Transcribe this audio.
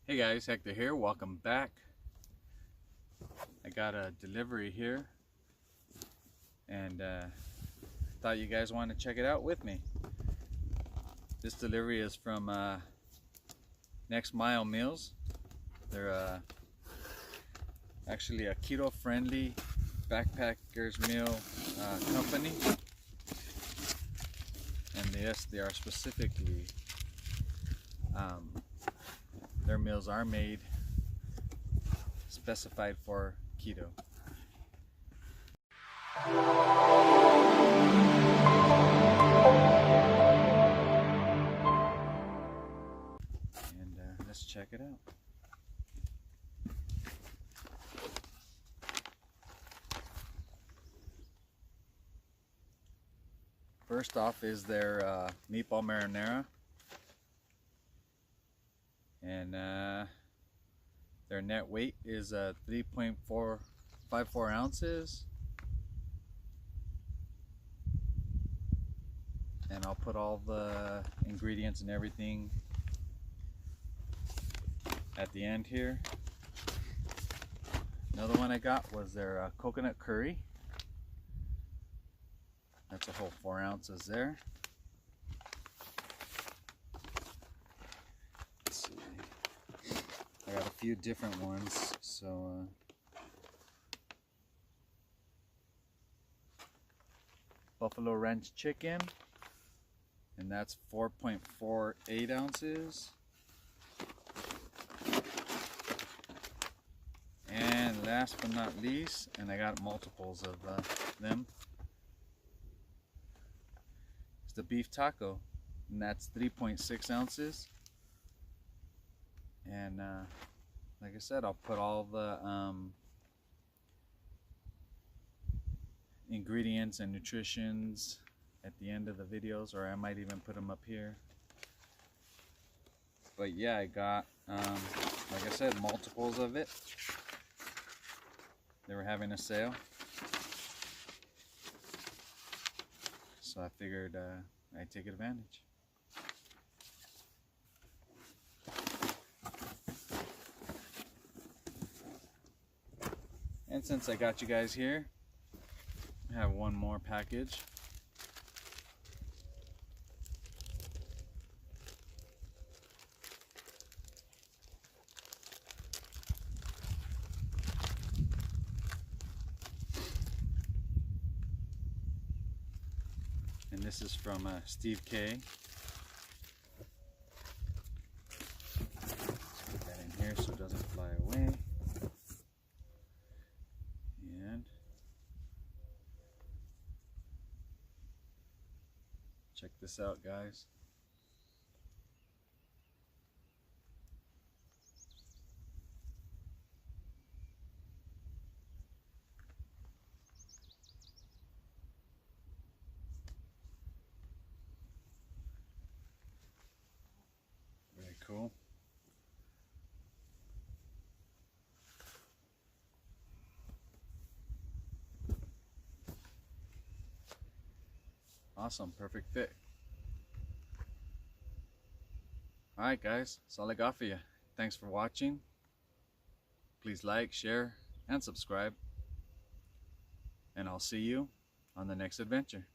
Hey guys, Hector here. Welcome back. I got a delivery here and thought you guys want to check it out with me. This delivery is from MILE Meals. They're actually a keto-friendly backpackers meal company, and yes, they are specifically their meals are made specified for keto. And let's check it out. First off is their meatball marinara. And their net weight is 3.454 ounces. And I'll put all the ingredients and everything at the end here. Another one I got was their coconut curry. That's a whole 4 ounces there. I got a few different ones, so buffalo ranch chicken, and that's 4.48 ounces. And last but not least, and I got multiples of them, it's the beef taco, and that's 3.6 ounces. And like I said, I'll put all the ingredients and nutritions at the end of the videos, or I might even put them up here. But yeah, I got like I said, multiples of it. They were having a sale, so I figured I'd take advantage. And since I got you guys here, I have one more package. And this is from Steve K. Let's put that in here so it doesn't fly away. Check this out, guys. Very cool. Awesome, perfect fit. Alright guys, that's all I got for you. Thanks for watching. Please like, share, and subscribe. And I'll see you on the next adventure.